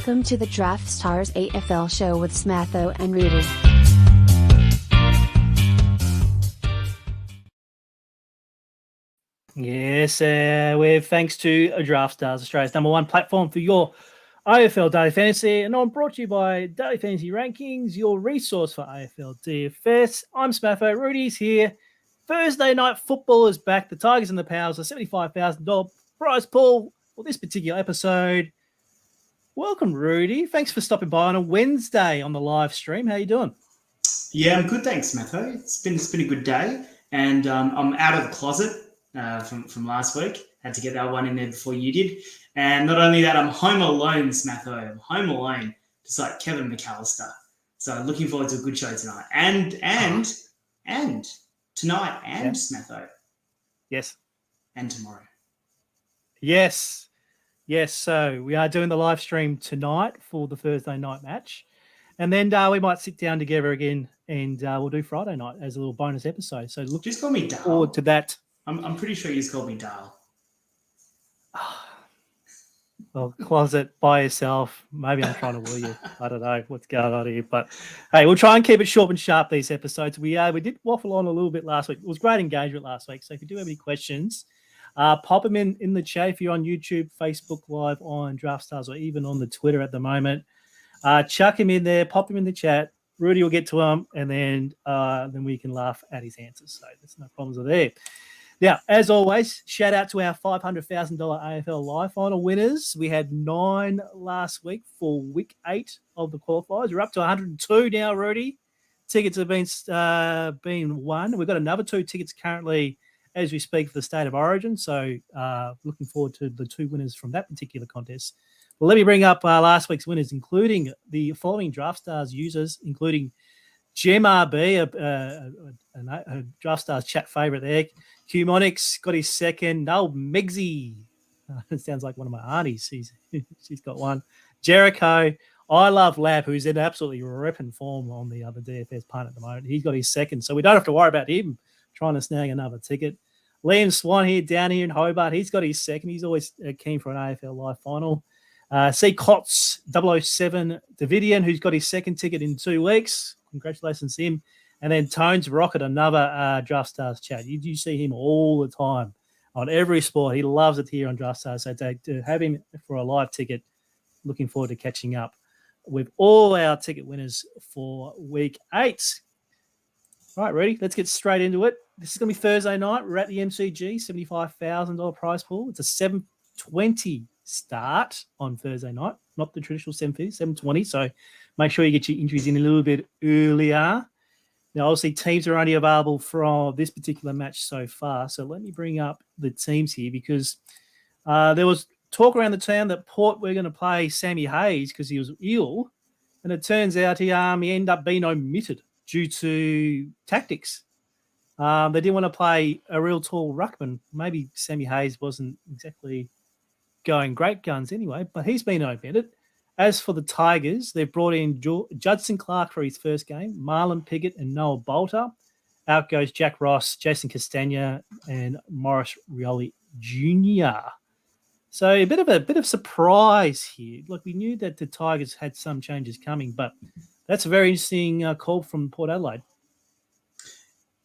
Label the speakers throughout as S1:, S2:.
S1: Welcome to the Draftstars AFL show with Smatho and Roody.
S2: Yes, we're thanks to Draftstars, Australia's #1 platform for your AFL Daily Fantasy, and I'm brought to you by Daily Fantasy Rankings, your resource for AFL DFS. I'm Smatho, Roody's here. Thursday night football is back. The Tigers and the Powers, a $75,000 prize pool for this particular episode. Welcome, Roody. Thanks for stopping by on a Wednesday on the live stream. How you doing?
S3: Yeah, I'm good, thanks, Smatho. It's been a good day, and I'm out of the closet from last week. Had to get that one in there before you did. And not only that, I'm home alone, Smatho. I'm home alone, just like Kevin McAllister. So looking forward to a good show tonight. And tonight and Smatho.
S2: Yes.
S3: And tomorrow.
S2: Yes. So we are doing the live stream tonight for the Thursday night match. And then we might sit down together again and we'll do Friday night as a little bonus episode. So look
S3: just call me Dale.
S2: Forward to that.
S3: I'm pretty sure you just called me Dale.
S2: Well, closet by yourself. Maybe I'm trying to woo you. I don't know what's going on here. But hey, we'll try and keep it short and sharp these episodes. We did waffle on a little bit last week. It was great engagement last week. So if you do have any questions, pop them in the chat if you're on YouTube, Facebook Live, on Draftstars, or even on the Twitter at the moment. Chuck him in there, pop him in the chat. Roody will get to him, and then we can laugh at his answers. So there's no problems there. Now, as always, shout out to our $500,000 AFL Live Final winners. We had 9 last week for week 8 of the qualifiers. We're up to 102 now, Roody. Tickets have been won. We've got another 2 tickets currently as we speak for the State of Origin. So looking forward to the 2 winners from that particular contest. Well, let me bring up last week's winners, including the following Draftstars users, including Gem RB, a Draftstars chat favourite there. Humonix got his second. Noel Meggsy. It sounds like one of my aunties. She's got one. Jericho. I Love Lab, who's in absolutely ripping form on the other DFS punt at the moment. He's got his second, so we don't have to worry about him trying to snag another ticket. Liam Swan here, down here in Hobart. He's got his second. He's always keen for an AFL Live Final. C. Cots 007 Davidian, who's got his second ticket in 2 weeks. Congratulations to him. And then Tones Rocket, another Draftstars chat. You see him all the time on every sport. He loves it here on Draftstars. So to have him for a live ticket, looking forward to catching up with all our ticket winners for week 8. All right, ready? Let's get straight into it. This is going to be Thursday night. We're at the MCG, $75,000 prize pool. It's a 7:20 start on Thursday night, not the traditional 7:50, 7:20. So make sure you get your entries in a little bit earlier. Now, obviously, teams are only available for this particular match so far. So let me bring up the teams here because there was talk around the town that Port were going to play Sammy Hayes because he was ill. And it turns out he ended up being omitted due to tactics. They didn't want to play a real tall ruckman. Maybe Sammy Hayes wasn't exactly going great guns anyway, but he's been omitted. As for the Tigers, they've brought in Judson Clark for his first game, Marlon Piggott and Noah Bolter. Out goes Jack Ross, Jason Castagna, and Morris Rioli Jr. So a bit of surprise here. Look, we knew that the Tigers had some changes coming, but that's a very interesting call from Port Adelaide.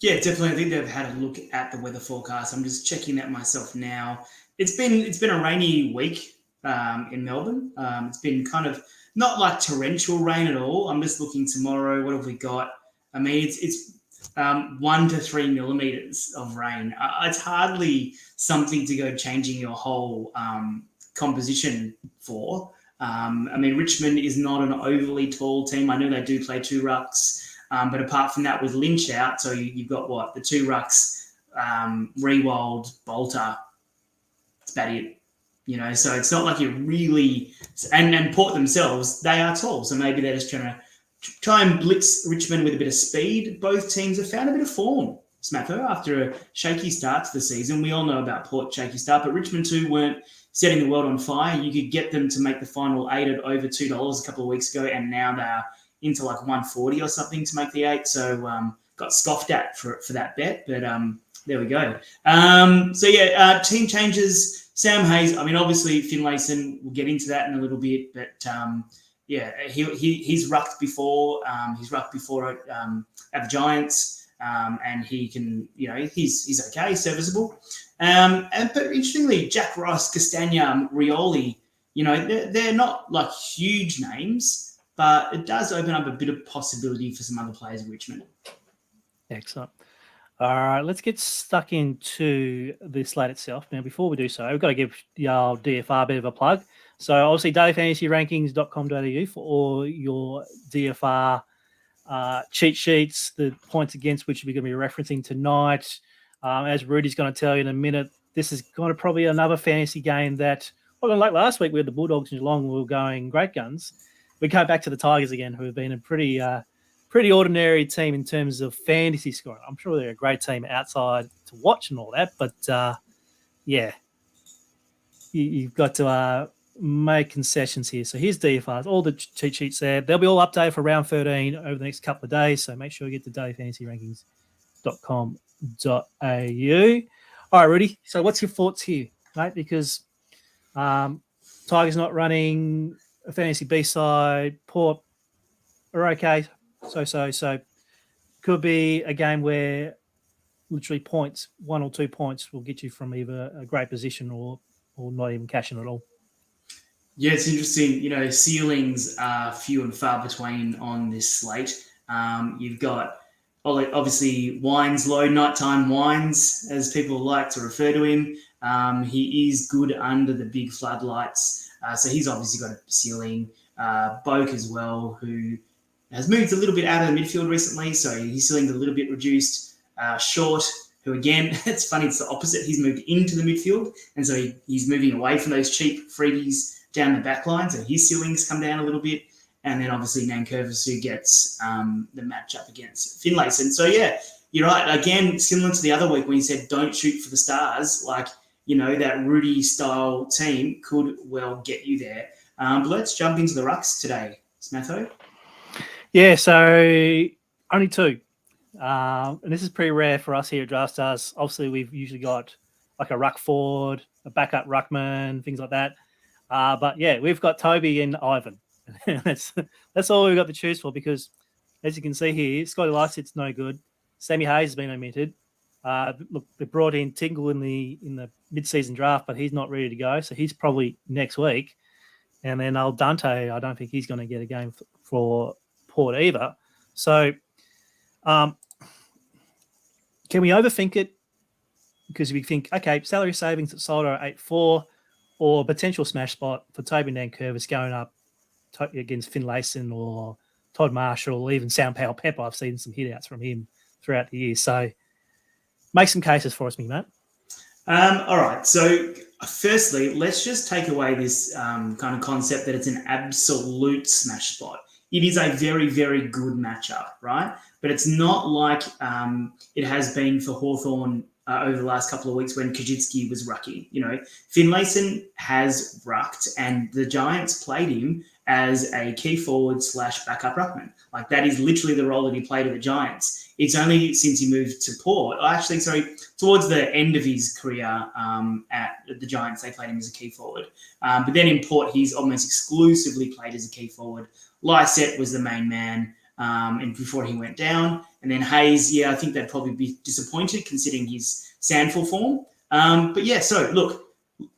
S3: Yeah, definitely. I think they've had a look at the weather forecast. I'm just checking that myself now. It's been a rainy week in Melbourne. It's been kind of not like torrential rain at all. I'm just looking tomorrow. What have we got? I mean, it's 1 to 3 millimeters of rain. It's hardly something to go changing your whole composition for. I mean, Richmond is not an overly tall team. I know they do play 2 rucks, but apart from that, with Lynch out, so you've got the 2 rucks, Rewald, Bolter. That's about it. So it's not like you're really and Port themselves, they are tall. So maybe they're just try and blitz Richmond with a bit of speed. Both teams have found a bit of form, Smatho, after a shaky start to the season. We all know about Port's shaky start, but Richmond too weren't setting the world on fire. You could get them to make the final 8 at over $2 a couple of weeks ago, and now they are into like 140 or something to make the 8. So got scoffed at for that bet, but there we go. Team changes. Sam Hayes, I mean, obviously Finlayson, we'll get into that in a little bit, but he's rucked before. He's rucked before at the Giants, and he can, he's okay, serviceable. But interestingly, Jack Ross, Castagna, Rioli, they're not like huge names, but it does open up a bit of possibility for some other players in Richmond.
S2: Excellent. All right, let's get stuck into the slate itself. Now, before we do so, we've got to give our DFR a bit of a plug. So, obviously, dailyfantasyrankings.com.au for all your DFR cheat sheets, the points against which we're going to be referencing tonight. As Roody's going to tell you in a minute, this is going to probably another fantasy game that, like last week, we had the Bulldogs in Geelong, we were going great guns. We go back to the Tigers again, who have been a pretty ordinary team in terms of fantasy scoring. I'm sure they're a great team outside to watch and all that, but you've got to make concessions here. So here's DFRs, all the cheat sheets there. They'll be all updated for round 13 over the next couple of days, so make sure you get to dailyfantasyrankings.com.au. All right, Rudy, so what's your thoughts here, mate? Because Tigers not running, a fantasy B-side, Port are okay. So could be a game where literally points, 1 or 2 points will get you from either a great position or not even cashing at all.
S3: Yeah, it's interesting. Ceilings are few and far between on this slate. You've got obviously Wines low, nighttime Wines, as people like to refer to him. He is good under the big floodlights. So he's obviously got a ceiling. Boak as well, who has moved a little bit out of the midfield recently, so his ceiling's a little bit reduced. Short, who again, it's funny, it's the opposite. He's moved into the midfield, and so he's moving away from those cheap freebies down the back line, so his ceilings come down a little bit. And then obviously Nankervis, who gets the matchup against Finlayson. So yeah, you're right. Again, similar to the other week when you said don't shoot for the stars, that Roody style team could well get you there. But let's jump into the rucks today, Smatho.
S2: Yeah, so only 2. And this is pretty rare for us here at Draftstars. Obviously, we've usually got like a ruck forward, a backup ruckman, things like that. But yeah, we've got Toby and Ivan. that's all we've got to choose for because, as you can see here, Scotty Lysit's no good. Sammy Hayes has been omitted. Look, they brought in Tingle in the mid-season draft, but he's not ready to go, so he's probably next week. And then old Dante, I don't think he's going to get a game for Port either. So can we overthink it? Because we think, okay, salary savings at Soldo are 8-4 or potential smash spot for Toby Nankervis going up against Finlayson or Todd Marshall or even Sam Powell Pepper. I've seen some hit-outs from him throughout the year. So make some cases for us, mate.
S3: All right. So firstly, let's just take away this kind of concept that it's an absolute smash spot. It is a very, very good matchup, right? But it's not like it has been for Hawthorn over the last couple of weeks when Kajitsky was rucking. Finlayson has rucked, and the Giants played him as a key forward / backup ruckman. Like, that is literally the role that he played at the Giants. It's only since he moved to Port, towards the end of his career at the Giants, they played him as a key forward. But then in Port, he's almost exclusively played as a key forward. Lysett was the main man and before he went down. And then Hayes, I think they'd probably be disappointed considering his Sandford form. But yeah, so look,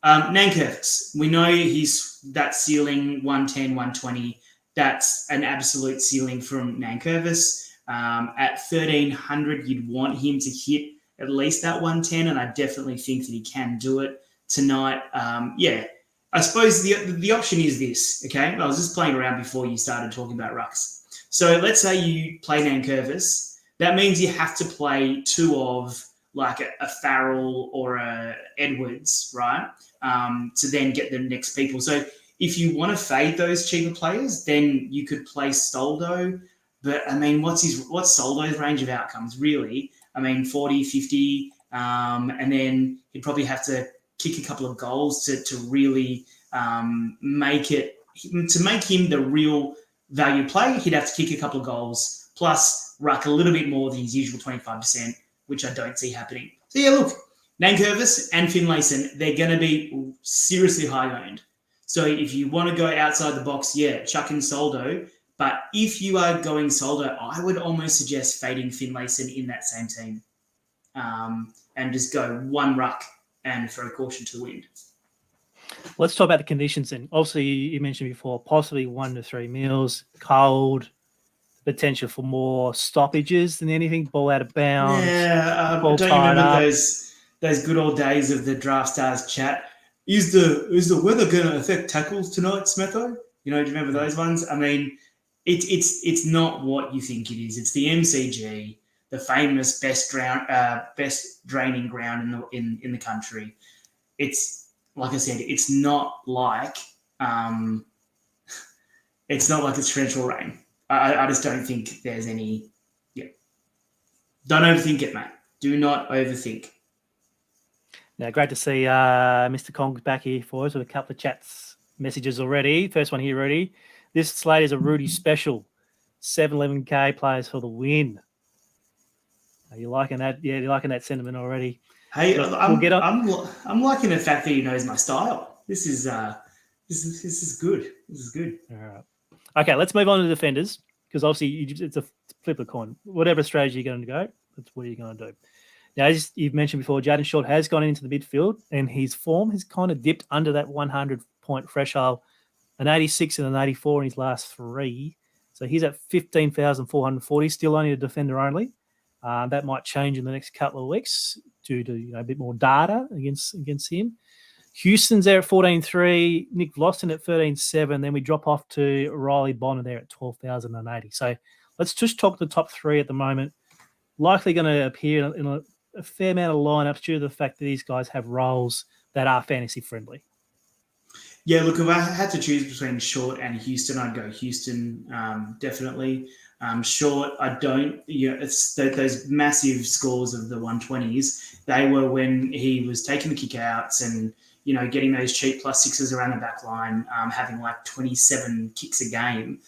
S3: Nankervis, we know he's that ceiling 110, 120. That's an absolute ceiling from Nankervis. At 1,300, you'd want him to hit at least that 110, and I definitely think that he can do it tonight. I suppose the option is this, okay? I was just playing around before you started talking about rucks. So let's say you play Nankervis. That means you have to play 2 of like a Farrell or a Edwards, right? To then get the next people. So if you want to fade those cheaper players, then you could play Stoldo. But, I mean, what's Soldo's range of outcomes, really? I mean, 40, 50, and then he'd probably have to kick a couple of goals to really make him the real value play. He'd have to kick a couple of goals, plus ruck a little bit more than his usual 25%, which I don't see happening. So, yeah, look, Nankervis and Finlayson, they're going to be seriously high owned. So if you want to go outside the box, chuck in Soldo. But if you are going Soldo, I would almost suggest fading Finlayson in that same team, and just go one ruck and throw caution to the wind.
S2: Let's talk about the conditions then. Obviously, you mentioned before, possibly 1 to 3 meals, cold, potential for more stoppages than anything, ball out of bounds.
S3: Yeah,
S2: ball
S3: don't you
S2: tied
S3: remember
S2: up.
S3: those good old days of the Draftstars chat? Is the weather going to affect tackles tonight, Smatho? Do you remember those ones? I mean, it's not what you think it is. It's the MCG, the famous best draining ground in the country. It's like I said, it's not like it's torrential rain. I just don't think there's any. Yeah, don't overthink it, mate. Do not overthink.
S2: Now, great to see Mr. Kong's back here for us with a couple of chats messages already. First one here, Roody. This slate is a Roody special. 711K players for the win. Are you liking that? Yeah, you're liking that sentiment already.
S3: Hey,
S2: Look,
S3: I'm liking the fact that he knows my style. This is good. This is good.
S2: All right. Okay, let's move on to defenders, because obviously it's a flip of a coin. Whatever strategy you're going to go, that's what you're going to do. Now, as you've mentioned before, Jaden Short has gone into the midfield, and his form has kind of dipped under that 100-point threshold, an 86 and an 84 in his last 3. So he's at 15,440, still only a defender only. That might change in the next couple of weeks due to a bit more data against him. Houston's there at 14.3, Nick Vlosten at 13.7, then we drop off to Riley Bonner there at 12,080. So let's just talk the top 3 at the moment. Likely going to appear in a fair amount of lineups due to the fact that these guys have roles that are fantasy friendly.
S3: Yeah, look, if I had to choose between Short and Houston, I'd go Houston, definitely. Short, I don't. It's those massive scores of the 120s. They were when he was taking the kickouts and getting those cheap +6s around the back line, having like 27 kicks a game.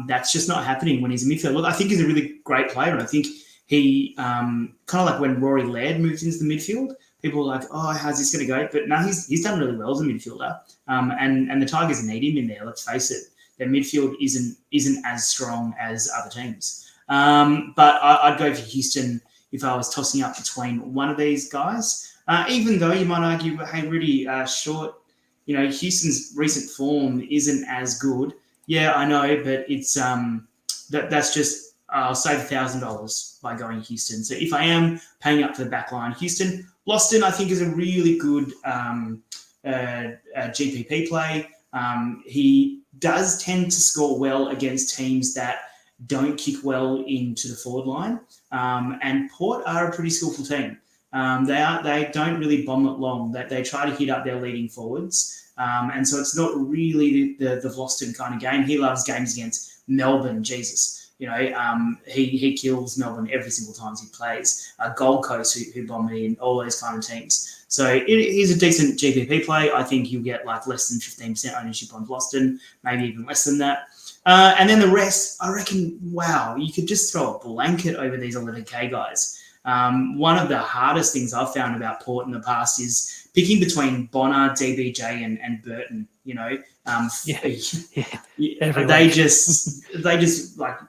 S3: That's just not happening when he's a midfielder. Look, I think he's a really great player, and I think he kind of like when Rory Laird moved into the midfield. People were like, "Oh, how's this going to go?" But no, he's done really well as a midfielder, and the Tigers need him in there. Let's face it, their midfield isn't as strong as other teams. But I'd go for Houston if I was tossing up between one of these guys. Even though you might argue, hey, Rudy, Short, Houston's recent form isn't as good. Yeah, I know, but it's that's just. I'll save $1,000 by going Houston. So if I am paying up for the back line, Houston. Loston, I think, is a really good GPP play. He does tend to score well against teams that don't kick well into the forward line. And Port are a pretty skillful team. They don't really bomb it long. They try to hit up their leading forwards. And so it's not really the Vlosten kind of game. He loves games against Melbourne, Jesus. He kills Melbourne every single time he plays. Gold Coast, who bomb in, all those kind of teams. So he's a decent GPP play. I think you'll get like less than 15% ownership on Boston, maybe even less than that. And then the rest, I reckon, wow, you could just throw a blanket over these 11K guys. One of the hardest things I've found about Port in the past is picking between Bonner, DBJ, and Burton. They just like.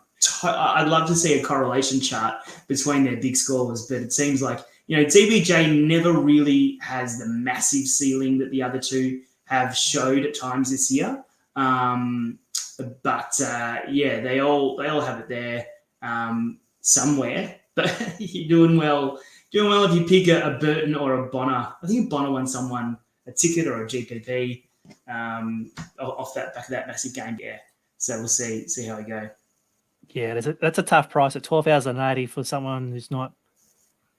S3: I'd love to see a correlation chart between their big scores, but it seems like DBJ never really has the massive ceiling that the other two have showed at times this year. But they all have it there somewhere. But you're doing well if you pick a Burton or a Bonner. I think Bonner won someone a ticket or a GPP off that back of that massive game. Yeah, so we'll see how we go.
S2: Yeah, that's a tough price at 12,080 for someone who's not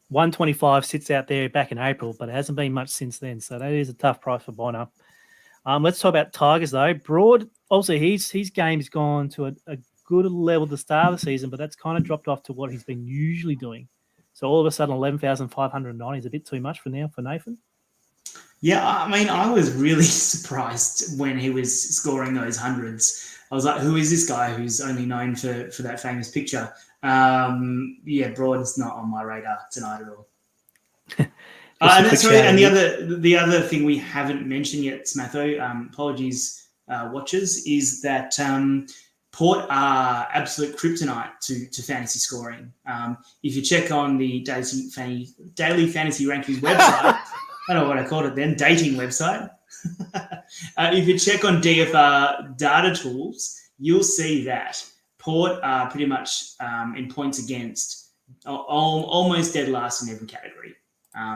S2: 125 sits out there back in April, but it hasn't been much since then. So that is a tough price for Bonner. Let's talk about Tigers though. Broad, also his game's gone to a good level at the start of the season, but that's kind of dropped off to what he's been usually doing. So all of a sudden 11,590 is a bit too much for Nathan. Yeah,
S3: I mean, I was really surprised when he was scoring those hundreds. I was like, who is this guy who's only known for that famous picture? Broad is not on my radar tonight at all. And that's right. And the other thing we haven't mentioned yet, Smatho, apologies, watchers, is that Port are absolute kryptonite to fantasy scoring. If you check on the Daily Fantasy Rankings website, I don't know what I called it then, dating website. If you check on DFR data tools, you'll see that Port are pretty much in points against almost dead last in every category.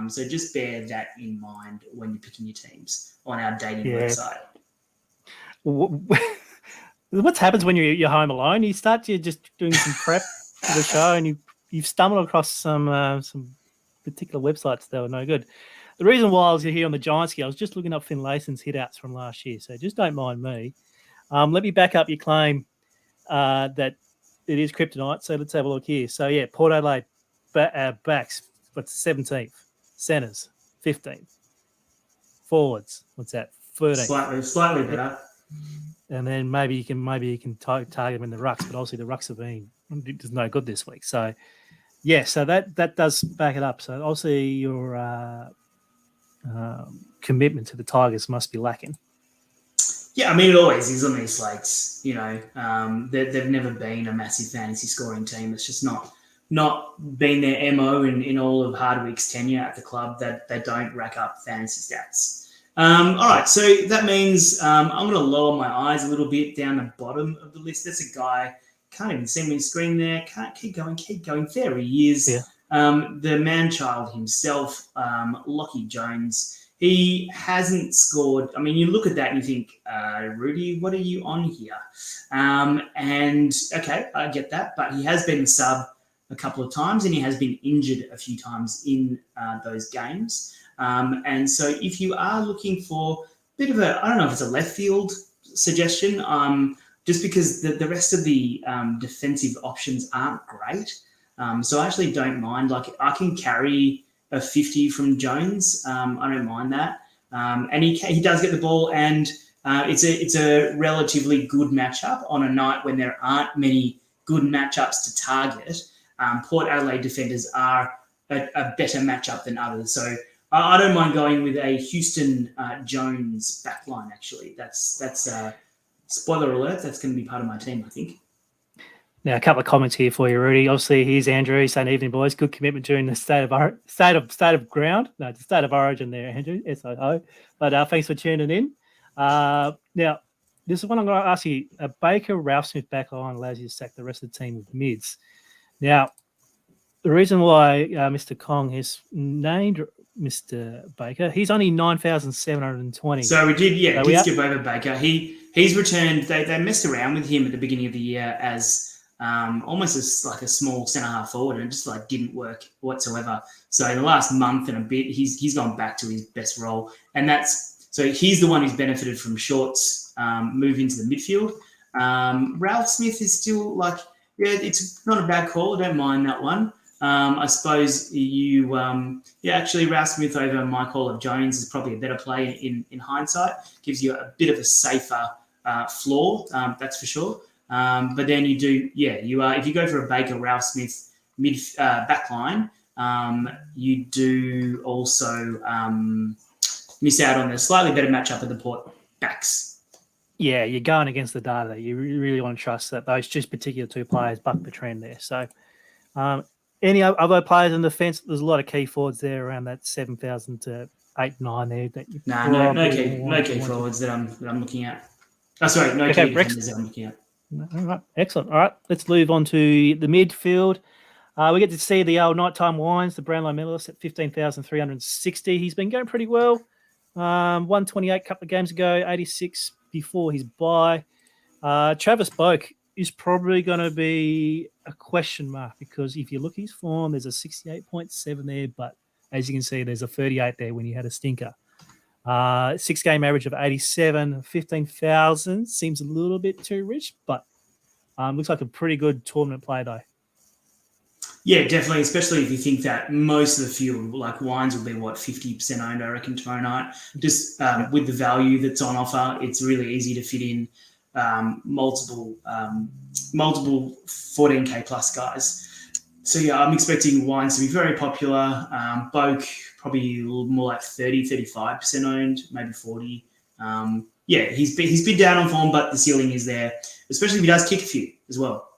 S3: So just bear that in mind when you're picking your teams on our dating website.
S2: What happens when you're home alone? You start just doing some prep for the show, and you've stumbled across some particular websites that were no good. The reason why I was here on the Giants here, I was just looking up Finlayson's hit-outs from last year, so just don't mind me. Let me back up your claim that it is kryptonite, so let's have a look here. So, yeah, Port Adelaide backs, what's 17th? Centres, 15th. Forwards, what's that? 13th.
S3: Slightly better.
S2: And then maybe you can target them in the rucks, but obviously the rucks have been just no good this week. So, yeah, so that does back it up. So, obviously your commitment to the Tigers must be lacking.
S3: Yeah, I mean, it always is on these slates. You know, they've never been a massive fantasy scoring team. It's just not been their MO in all of Hardwick's tenure at the club that they don't rack up fantasy stats. All right, so that means I'm going to lower my eyes a little bit down the bottom of the list. There's a guy, can't even see me on screen there. Can't keep going. There he is.
S2: Yeah.
S3: The man-child himself, Lachie Jones. He hasn't scored. I mean, you look at that and you think, Roody, what are you on here? And, okay, I get that. But he has been the sub a couple of times and he has been injured a few times in those games. And so if you are looking for a bit of I don't know if it's a left field suggestion, just because the rest of the defensive options aren't great. So I actually don't mind. Like, I can carry a 50 from Jones. I don't mind that. And he does get the ball, and it's a relatively good matchup on a night when there aren't many good matchups to target. Port Adelaide defenders are a better matchup than others. So I don't mind going with a Houston Jones backline, actually. That's spoiler alert, that's going to be part of my team, I think.
S2: Now, a couple of comments here for you, Rudy. Obviously, here's Andrew saying, "Evening, boys. Good commitment during the state of origin there, Andrew. SOO. But thanks for tuning in. Now, this is what I'm going to ask you. A Baker Ralph Smith backline allows you to sack the rest of the team with mids. Now, the reason why Mr. Kong has named Mr. Baker, he's only 9,720.
S3: So we did skip over Baker. He's returned. They messed around with him at the beginning of the year as almost as like a small centre half forward, and it just like didn't work whatsoever. So in the last month and a bit, he's gone back to his best role, and so he's the one who's benefited from Short's move into the midfield. Ralph Smith is still it's not a bad call. I don't mind that one. I suppose actually Ralph Smith over my call of Jones is probably a better play in hindsight. Gives you a bit of a safer floor, that's for sure. But then if you go for a Baker Ralph Smith backline, you do also miss out on a slightly better matchup of the Port backs.
S2: Yeah, you're going against the data. You really want to trust that those just particular two players buck the trend there. So, any other players in the fence? There's a lot of key forwards there around that 7,000 to 8-9 there. That
S3: no key forwards that I'm looking at. Oh, sorry, no key defenders that I'm looking at.
S2: All right, excellent. All right, let's move on to the midfield. We get to see the old nighttime wines, the Brownlow medalist at 15,360. He's been going pretty well. 128 a couple of games ago, 86 before his bye. Travis Boak is probably going to be a question mark because if you look at his form, there's a 68.7 there, but as you can see, there's a 38 there when he had a stinker. 6-game average of 87, 15,000 seems a little bit too rich, but looks like a pretty good tournament play though.
S3: Yeah, definitely, especially if you think that most of the field, like wines, will be 50% owned, I reckon, tomorrow night. Just with the value that's on offer, it's really easy to fit in multiple 14K plus guys. So, yeah, I'm expecting Wines to be very popular. Boak, probably more like 35% owned, maybe 40. Yeah, he's been down on form, but the ceiling is there, especially if he does kick a few as well.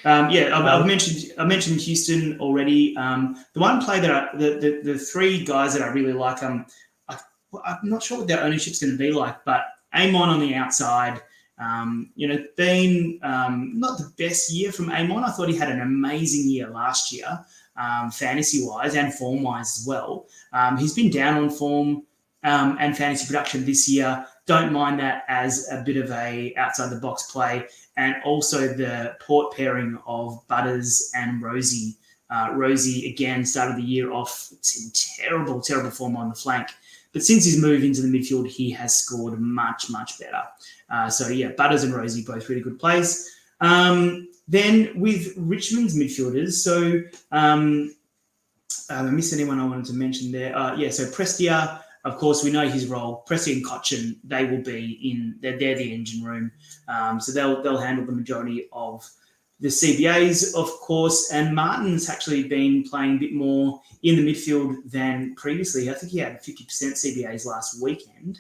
S3: I've mentioned Houston already. The one play that the three guys that I really like, I'm not sure what their ownership's going to be like, but Amon on the outside, been not the best year from Amon. I thought he had an amazing year last year, fantasy-wise and form-wise as well. He's been down on form and fantasy production this year. Don't mind that as a bit of a outside-the-box play. And also the Port pairing of Butters and Rosie. Rosie, again, started the year off in terrible, terrible form on the flank. But since he's moved into the midfield, he has scored much, much better. Butters and Rosie, both really good plays. Then with Richmond's midfielders, so I missed anyone I wanted to mention there. So Prestia, of course, we know his role. Prestia and Cochin, they will be they're the engine room. So they'll handle the majority of the CBAs, of course. And Martin's actually been playing a bit more in the midfield than previously. I think he had 50% CBAs last weekend,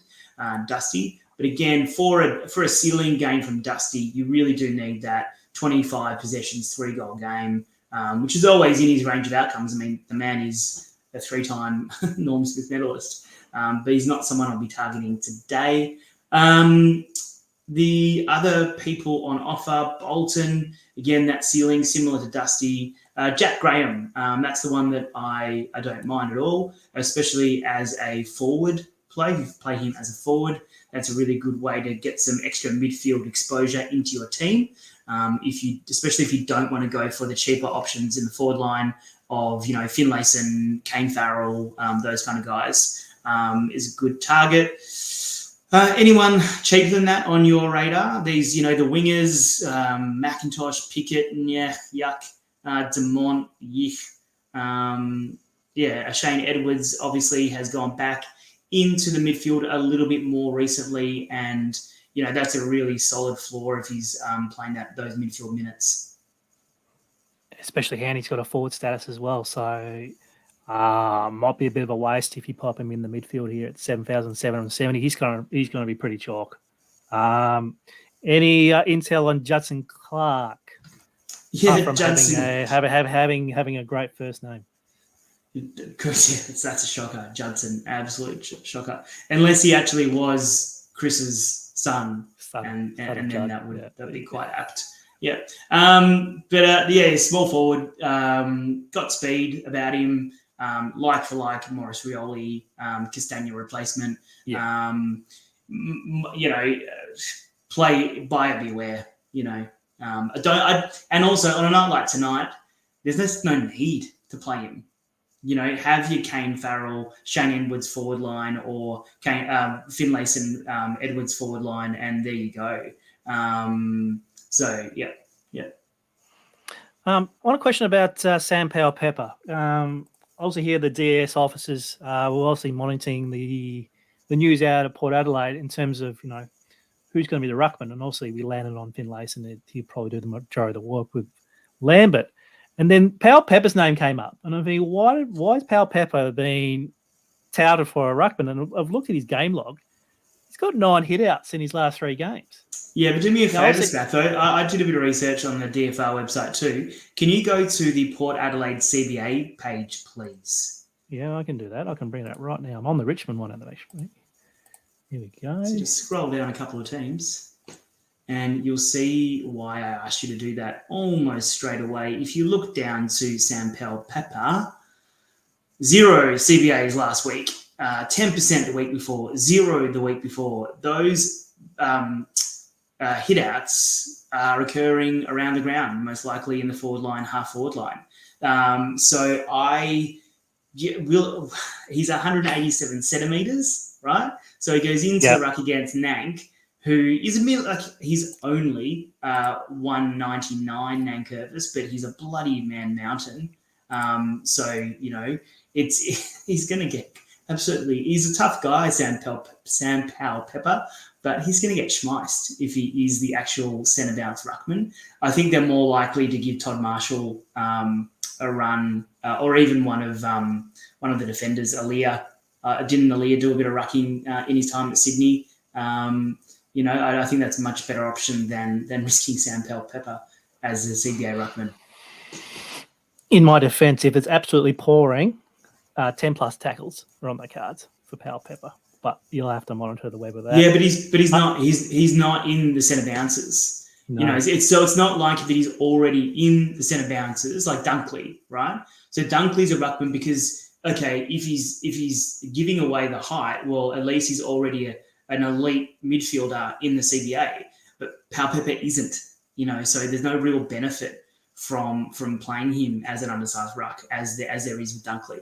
S3: Dusty. But again, for a ceiling game from Dusty, you really do need that 25 possessions, 3-goal game, which is always in his range of outcomes. I mean, the man is a 3-time Norm Smith medalist, but he's not someone I'll be targeting today. The other people on offer, Bolton, again, that ceiling, similar to Dusty. Jack Graham, that's the one that I don't mind at all, especially as a forward play. If you play him as a forward, that's a really good way to get some extra midfield exposure into your team. Especially if you don't want to go for the cheaper options in the forward line of, Finlayson, Kane Farrell, those kind of guys, is a good target. Anyone cheaper than that on your radar? These, the wingers, McIntosh, Pickett, yuck, Demont, Shane Edwards obviously has gone back into the midfield a little bit more recently, and that's a really solid floor if he's playing those midfield minutes.
S2: Especially Handy's got a forward status as well, so might be a bit of a waste if you pop him in the midfield here at 7,770. He's going to be pretty chalk. Any intel on Judson Clark?
S3: Yeah,
S2: from
S3: Judson
S2: having a great first name.
S3: That's a shocker, Judson. Absolute shocker. Unless he actually was Chris's son and then that would be quite apt. Yeah. Small forward. Got speed about him. Like for like, Morris Rioli, Castagna replacement.
S2: Yeah.
S3: Play buyer beware. And also on a night like tonight, there's just no need to play him. Have your Kane Farrell, Shane Edwards forward line, or Finlayson Edwards forward line, and there you go.
S2: On a question about Sam Powell-Pepper. Obviously here the DS officers were obviously monitoring the news out of Port Adelaide in terms of, who's going to be the ruckman. And obviously we landed on Finlayson. He'd probably do the majority of the work with Lambert. And then Powell-Pepper's name came up. And I'm thinking, why is Powell-Pepper being touted for a ruckman? And I've looked at his game log. He's got 9 hit-outs in his last 3 games.
S3: Yeah, but do me a favour, Smatho. I did a bit of research on the DFR website too. Can you go to the Port Adelaide CBA page, please?
S2: Yeah, I can do that. I can bring that right now. I'm on the Richmond one, actually. Here we go.
S3: So just scroll down a couple of teams and you'll see why I asked you to do that almost straight away. If you look down to Sam Powell-Pepper, 0 CBAs last week, 10% the week before, 0 the week before. Those hit-outs are occurring around the ground, most likely in the forward line, half forward line. He's 187 centimetres, right? So he goes into the ruck against Nank, who is he's only 199 Nankervis, but he's a bloody man mountain. He's going to get absolutely. He's a tough guy, Sam Powell-Pepper, but he's going to get schmeiced if he is the actual centre bounce ruckman. I think they're more likely to give Todd Marshall a run, or even one of the defenders, Aaliyah. Didn't Aaliyah do a bit of rucking in his time at Sydney? I think that's a much better option than risking Sam Pepper as a CBA ruckman.
S2: In my defence, if it's absolutely pouring, 10 plus tackles are on the cards for Powell Pepper, but you'll have to monitor the web of that.
S3: Yeah, but he's not in the centre bounces.
S2: No.
S3: It's not like that he's already in the centre bounces like Dunkley, right? So Dunkley's a ruckman because if he's giving away the height, well, at least he's already an elite midfielder in the CBA. But Powell Pepper isn't, so there's no real benefit from playing him as an undersized ruck as there is with Dunkley.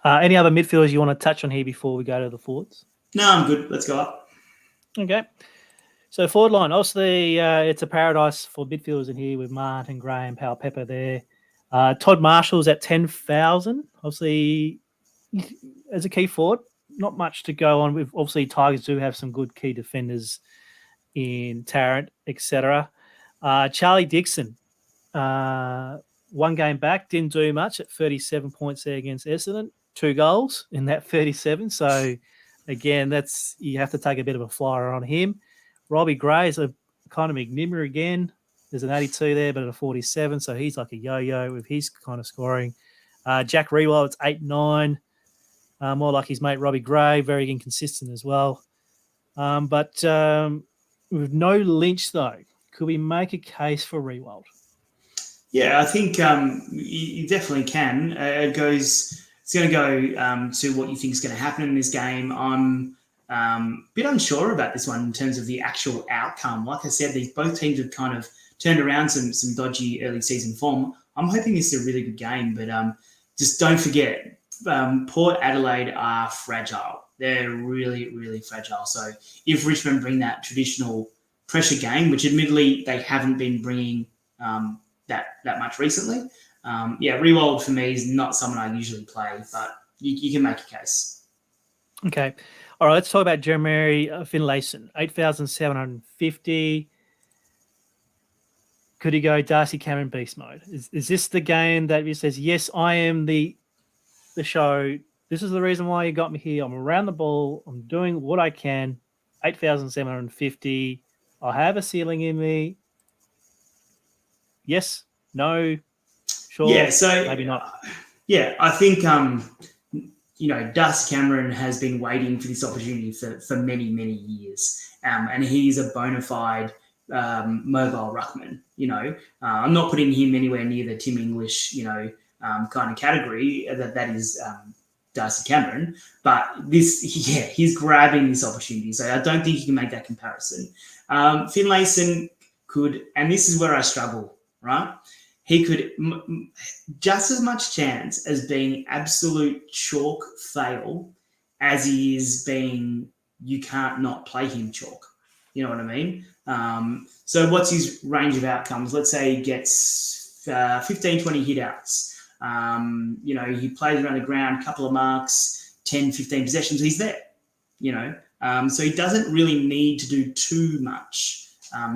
S2: Any other midfielders you want to touch on here before we go to the forwards?
S3: No, I'm good. Let's go up.
S2: Okay. So forward line, obviously it's a paradise for midfielders in here with Martin, Gray and Powell Pepper there. Todd Marshall's at 10,000. Obviously, as a key forward, not much to go on with. Obviously, Tigers do have some good key defenders in Tarrant, etc. Charlie Dixon, 1 game back, didn't do much at 37 points there against Essendon. 2 goals in that 37. So, again, you have to take a bit of a flyer on him. Robbie Gray is a kind of enigma again. There's an 82 there, but at a 47. So he's like a yo-yo with his kind of scoring. Jack Rewald, it's 8-9. More like his mate Robbie Gray, very inconsistent as well. But with no Lynch, though, could we make a case for Rewald?
S3: Yeah, I think you definitely can. It's going to go to what you think is going to happen in this game. I'm a bit unsure about this one in terms of the actual outcome. Like I said, both teams have kind of turned around some dodgy early season form. I'm hoping this is a really good game, but just don't forget, Port Adelaide are fragile. They're really, really fragile. So if Richmond bring that traditional pressure game, which admittedly they haven't been bringing that much recently, Rewald for me is not someone I usually play, but you can make a case.
S2: Okay. All right, let's talk about Jeremy Finlayson, 8,750. Could he go Darcy Cameron beast mode? Is this the game that he says, yes, I am the show. This is the reason why you got me here. I'm around the ball. I'm doing what I can. 8,750. I have a ceiling in me. Yes, no, sure.
S3: Yeah, so
S2: maybe not.
S3: Yeah, I think Darcy Cameron has been waiting for this opportunity for many, many years, and he's a bona fide mobile ruckman. I'm not putting him anywhere near the Tim English, kind of category that is Darcy Cameron, but he's grabbing this opportunity. So I don't think you can make that comparison. Finlayson could, and this is where I struggle, right? He could just as much chance as being absolute chalk fail as he is being you can't not play him chalk. You know what I mean? So what's his range of outcomes? Let's say he gets 15, 20 hit outs. He plays around the ground, a couple of marks, 10, 15 possessions. He's there, so he doesn't really need to do too much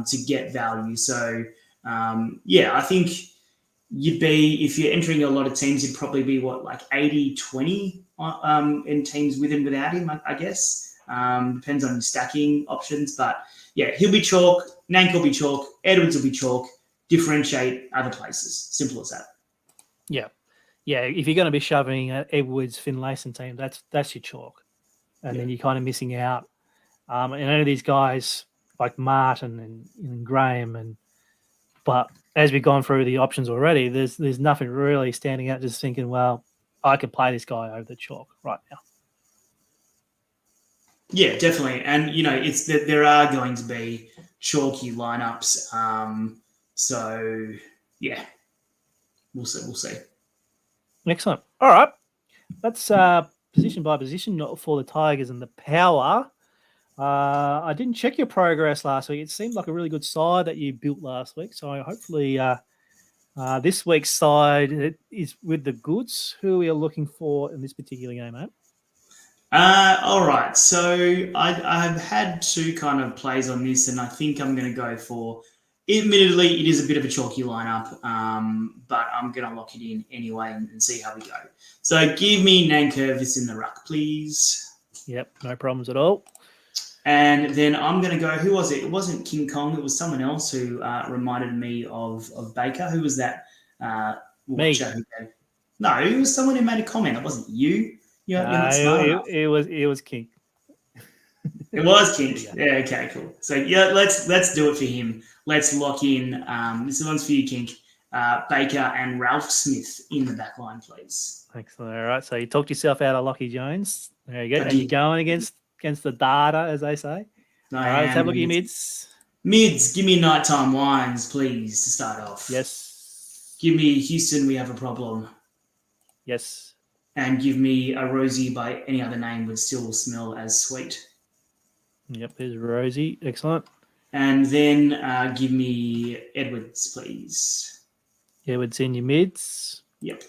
S3: to get value. So, I think you'd be, if you're entering a lot of teams, you'd probably be like 80-20 in teams with and without him, I guess. Depends on your stacking options. But, he'll be chalk. Nank will be chalk. Edwards will be chalk. Differentiate other places. Simple as that.
S2: Yeah. Yeah, if you're going to be shoving Edwards, Finlayson team, that's your chalk. And then you're kind of missing out. And any of these guys like Martin and Graham, but as we've gone through the options already, there's nothing really standing out, just thinking, well, I could play this guy over the chalk right now.
S3: Yeah, definitely. And, it's that there are going to be chalky lineups. We'll see.
S2: Excellent. All right. That's position by position for the Tigers and the Power. I didn't check your progress last week. It seemed like a really good side that you built last week. So hopefully this week's side is with the goods. Who are we looking for in this particular game, mate?
S3: All right. So I've had two kind of plays on this, and I think I'm going to go for. Admittedly, it is a bit of a chalky lineup, but I'm going to lock it in anyway and see how we go. So give me Nankervis in the ruck, please.
S2: Yep, no problems at all.
S3: And then I'm going to go. Who was it? It wasn't King Kong. It was someone else who reminded me of Baker. Who was that?
S2: Me.
S3: No, it was someone who made a comment. It wasn't you. You're not smart enough.
S2: It was King.
S3: It was King. Yeah. Okay. Cool. So yeah, let's do it for him. Let's lock in. This one's for you, King. Baker and Ralph Smith in the back line, please.
S2: Excellent. All right. So you talked yourself out of Lockie Jones. There you go. And you're going against the data, as they say. All right. Let's have a look at your mids.
S3: Mids. Give me Nighttime Wines, please, to start off.
S2: Yes.
S3: Give me Houston. We have a problem.
S2: Yes.
S3: And give me a Rosie by any other name would still smell as sweet.
S2: Yep, there's Rosie. Excellent.
S3: And then give me Edwards, please.
S2: Edwards in your mids.
S3: Yep.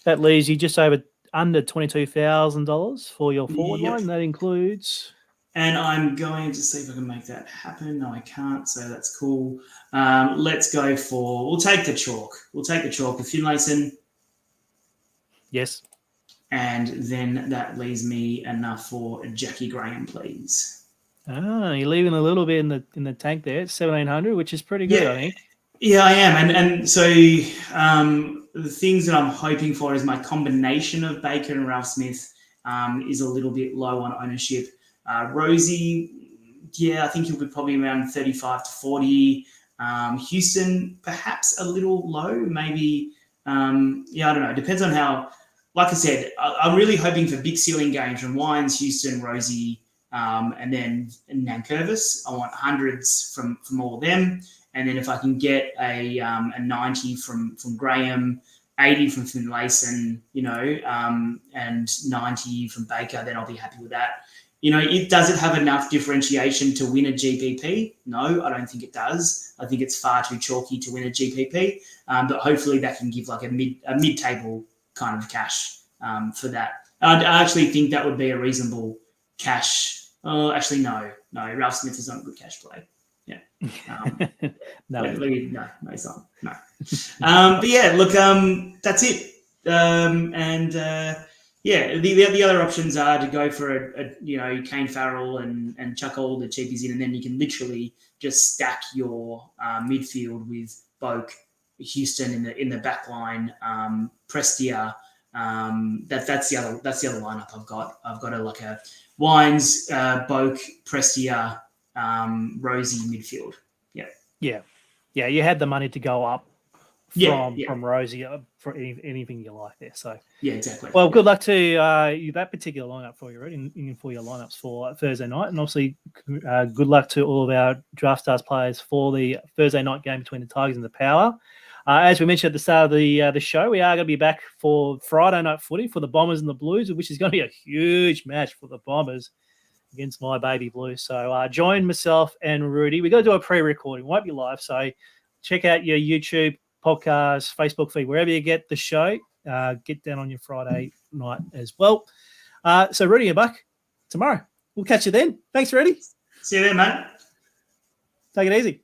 S2: That leaves you just under $22,000 for your forward line. That includes.
S3: And I'm going to see if I can make that happen. No, I can't. So that's cool. Let's go for. We'll take the chalk. We'll take the chalk with Finlayson.
S2: Yes.
S3: And then that leaves me enough for Jackie Graham, please.
S2: Ah, you're leaving a little bit in the tank there. It's 1,700, which is pretty good, I think.
S3: Yeah, I am. And so the things that I'm hoping for is my combination of Baker and Ralph Smith is a little bit low on ownership. Rosie, yeah, I think he'll be probably around 35 to 40. Houston, perhaps a little low, maybe. I don't know. It depends on how. Like I said, I'm really hoping for big ceiling games from Wines, Houston, Rosie, and then Nankervis. I want hundreds from all of them. And then if I can get a 90 from Graham, 80 from Finlayson, and 90 from Baker, then I'll be happy with that. Does it have enough differentiation to win a GPP? No, I don't think it does. I think it's far too chalky to win a GPP. But hopefully that can give like a mid-table kind of cash for that. I actually think that would be a reasonable cash. Actually, no. Ralph Smith is not a good cash play. Yeah.
S2: No,
S3: he's not. No. But yeah, look, that's it. The other options are to go for a Kane Farrell and chuck all the cheapies in, and then you can literally just stack your midfield with Boak, Houston in the back line, Prestia. That's the other lineup I've got. I've got a Wines, Boak, Prestia, Rosie midfield. Yeah.
S2: You had the money to go up from Rosie for anything you like there. So
S3: yeah, exactly.
S2: Well, good luck to that particular lineup for you, Roody, for your lineups for Thursday night, and obviously good luck to all of our Draftstars players for the Thursday night game between the Tigers and the Power. As we mentioned at the start of the show, we are going to be back for Friday night footy for the Bombers and the Blues, which is going to be a huge match for the Bombers against my baby Blues. So join myself and Roody. We're going to do a pre-recording. It won't be live, so check out your YouTube, podcast, Facebook feed, wherever you get the show. Get down on your Friday night as well. So Roody, you're back tomorrow. We'll catch you then. Thanks, Roody.
S3: See you then, mate.
S2: Take it easy.